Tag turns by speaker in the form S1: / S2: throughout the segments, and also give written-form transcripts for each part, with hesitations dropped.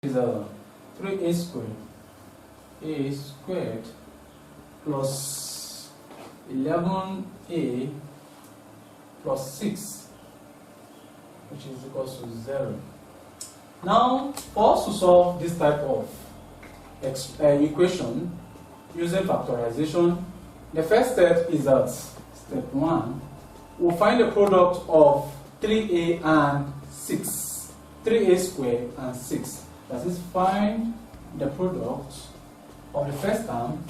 S1: is 3a squared. A squared plus 11a plus 6, which is equals to 0. Now, for us to solve this type of equation using factorization, the first step is that step 1, we'll find the product of 3a and 6, 3a squared and 6. That is, find the product of the first term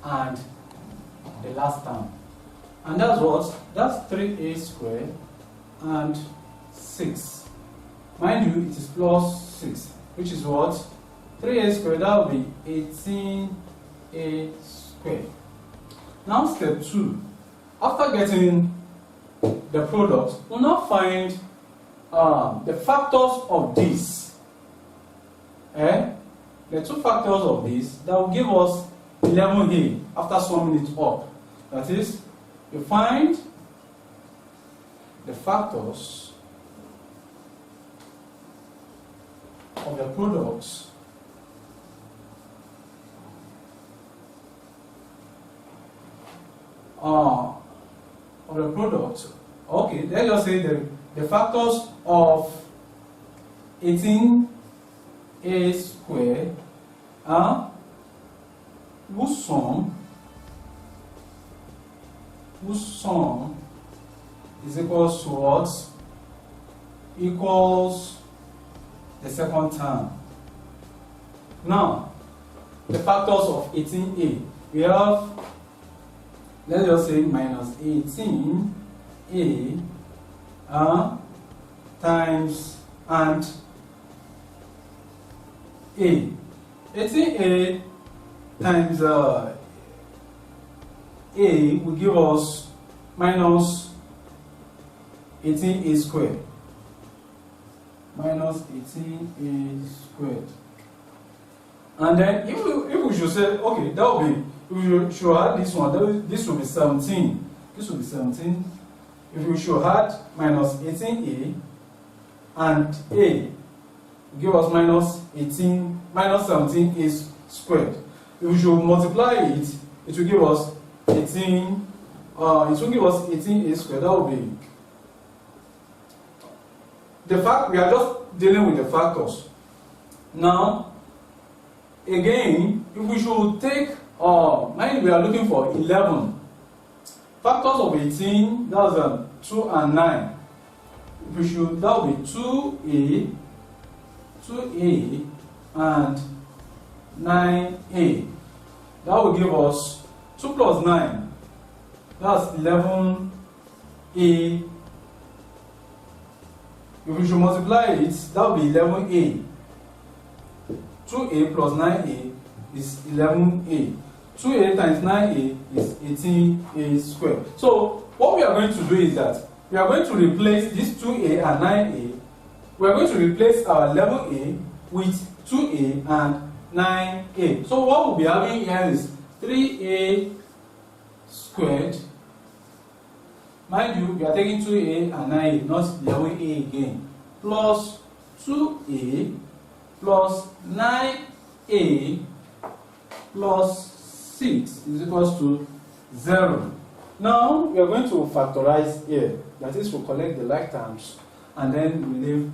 S1: and the last term. And that's what? That's 3a squared and 6. Mind you, it is plus 6, which is what? 3a squared, that will be 18a squared. Now step 2. After getting the product, we'll now find the factors of this. The two factors of this that will give us 11a after summing it up. That is, you find the factors of the products Okay, let's just say the factors of 18a squared whose sum is equals to what? Equals the second term. Now, the factors of 18a, we have, let's just say, minus 18a times and a. 18a times a will give us minus 18a squared. Minus 18a squared. And then if we should say, okay, that will be, if we should add this one, this will be 17. This will be 17. If we should add minus 18a and a, give us minus 17a squared. If we should multiply it, it will give us 18. It will give us 18a squared. That will be the fact. We are just dealing with the factors. Now, again, if we should take, mind we are looking for 11 factors of 18. That's 2 and 9. If we should, that will be 2a and 9a. That will give us 2 plus 9. That's 11a. If we should multiply it, that will be 11a. 2a plus 9a is 11a. 2a times 9a is 18a squared. So what we are going to do is that we are going to replace this 2a and 9a. We are going to replace our 11a with 2a and 9a. So what we'll be having here is 3a squared. Mind you, we are taking 2a and 9a, not 11a again. Plus 2a plus 9a plus 6 is equals to 0. Now we are going to factorize here. That is, we'll collect the like terms and then we leave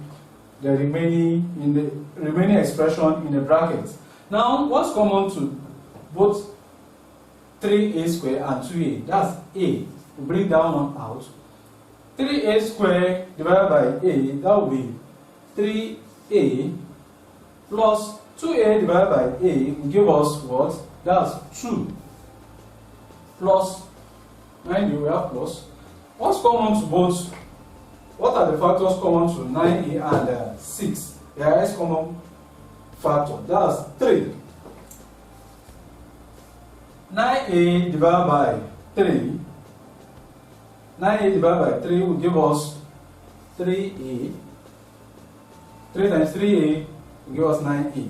S1: the remaining expression in the brackets. Now, what's common to both 3a squared and 2a? That's a. We bring that one out. 3a squared divided by a, that will be 3a plus 2a divided by a will give us what? That's 2. Plus, mind you, we have plus. What's common to both? What are the factors common to 9a and 6? There is common factor. That's 3. 9a divided by 3. 9a divided by 3 will give us 3a. 3 times 3a will give us 9a.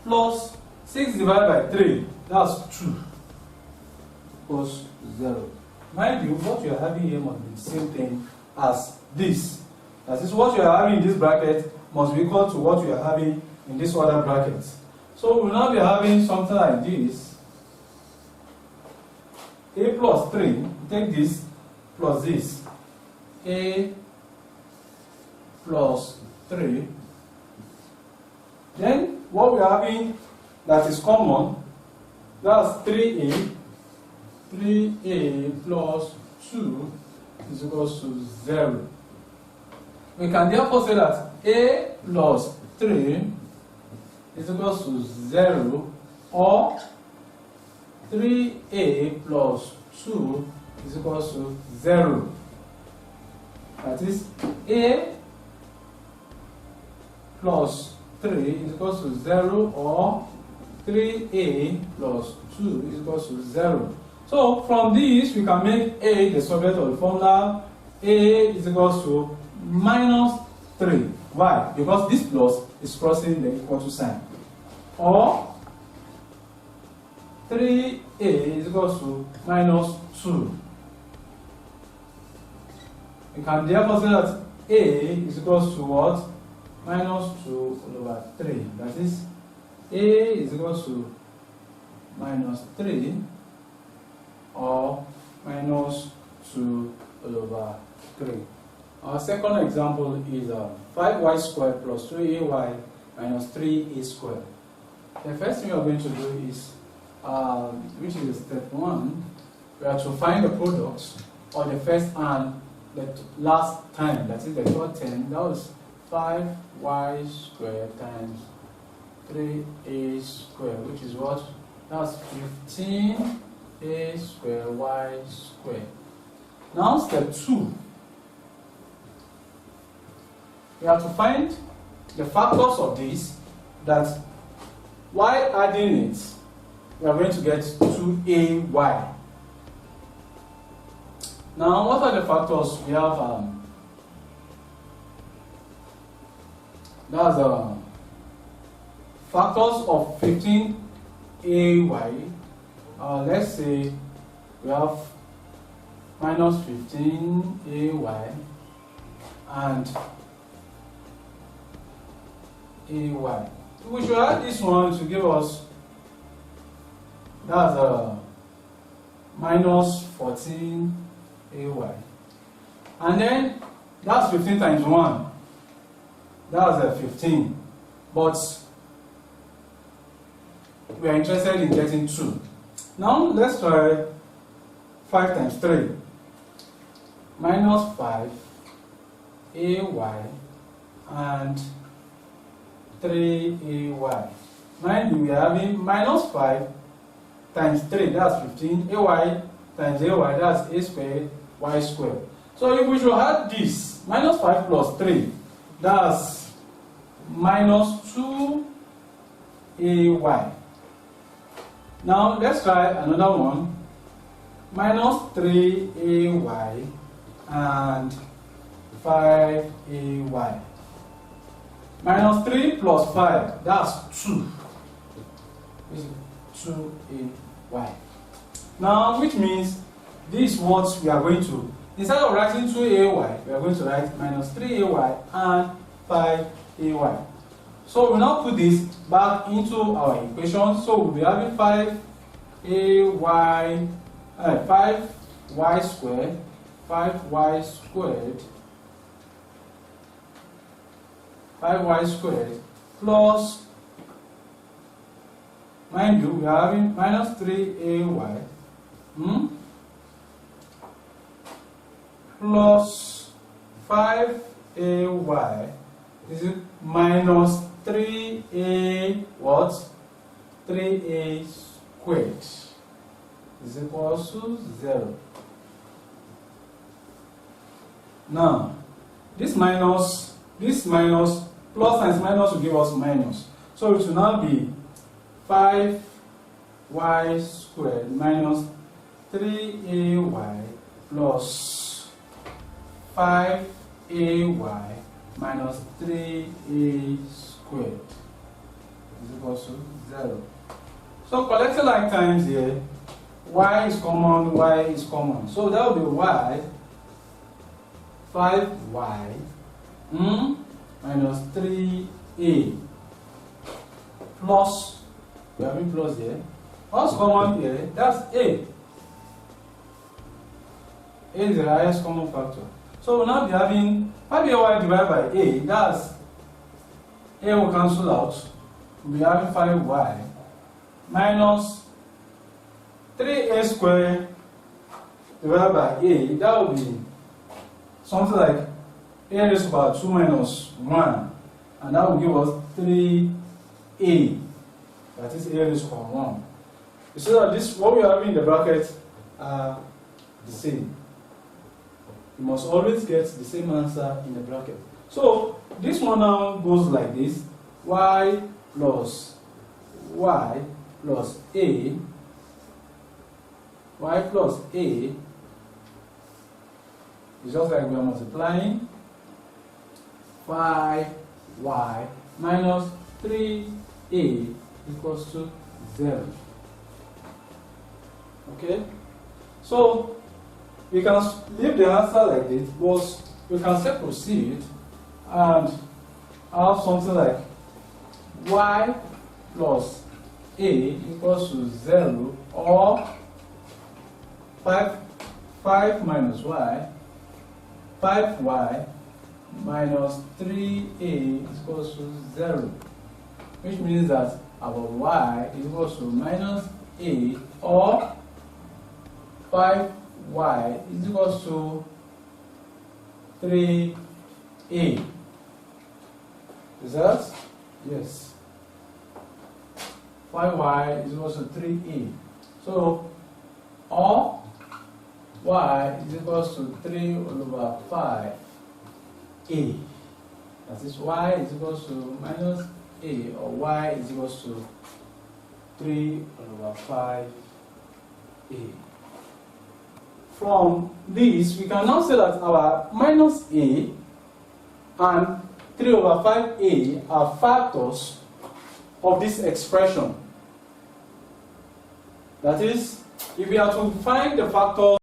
S1: Plus 6 divided by 3, that's 2. Equals 0. Mind you, what you are having here must be the same thing as this. That is, what you are having in this bracket must be equal to what you are having in this other bracket. So we'll now be having something like this. A plus 3, take this plus this. A plus 3. Then what we're having that is common, that's 3a. 3a plus 2 is equals to 0. We can therefore say that a plus 3 is equals to 0, or 3a plus 2 is equals to 0. That is, a plus 3 is equals to 0, or 3a plus 2 is equals to 0. So from this, we can make a the subject of the formula. A is equals to minus 3. Why? Because this plus is crossing the equal to sign. Or 3a is equals to minus 2. We can therefore say that a is equals to what? Minus 2 over 3. That is, a is equals to minus 3, or minus 2 over 3. Our second example is 5y squared plus 2ay minus 3a squared. The first thing we are going to do is, which is step 1, we have to find the products of the first and the last time, that is the third term. That was 5y squared times 3a squared, which is what? That's 15a squared y squared. Now step 2. We have to find the factors of this, that while adding it, we are going to get 2ay. Now, what are the factors? We have that's factors of 15ay. Let's say we have minus 15ay and ay. We should add this one to give us, that's minus 14ay. And then that's 15 times 1. That's 15. But we are interested in getting 2. Now let's try 5 times 3. Minus 5 ay and 3ay. Mind you, we are having minus 5 times 3, that's 15. Ay times ay, that's a squared, y squared. So if we should add this, minus 5 plus 3, that's minus 2ay. Now let's try another one. Minus 3ay and 5ay. Minus 3 plus 5, that's 2. This is 2ay. Now, which means this is what we are going to, instead of writing 2ay, we are going to write minus 3ay and 5ay. So we'll now put this back into our equation. So we'll be having 5y squared, 5y squared, 5y squared plus, mind you, we are having minus 3ay plus 5ay is minus 3a what? 3a squared is equals to 0. Now, this minus plus times minus will give us minus. So it will now be 5y squared minus 3ay plus 5ay minus 3a squared is equals to 0. So collecting like times here, y is common, y is common. So that will be y, 5y minus 3a plus, we are having plus here. What's common here? That's A. A is the highest common factor. So we'll now be having 5ay divided by A, that's A will cancel out. We'll be having 5y minus 3a squared divided by A, that will be something like A raised to power 2 minus 1, and that will give us 3a, that is A raised to power 1. You see that this, what we are having in the bracket are the same. You must always get the same answer in the bracket. So this one now goes like this: y plus a, y plus a is just like we are multiplying 5y minus 3a equals to 0. Okay? So we can leave the answer like this, but we can still proceed and have something like y plus a equals to 0, or 5 minus y, 5y minus 3a is equals to 0, which means that our y is equals to minus a, or 5y is equals to 3a. Is that? Yes. 5y is equals to 3a. So, or y is equals to 3 over 5a. That is, y is equals to minus a, or y is equals to 3 over 5a. From this, we can now say that our minus a and 3 over 5a are factors of this expression. That is, if we are to find the factors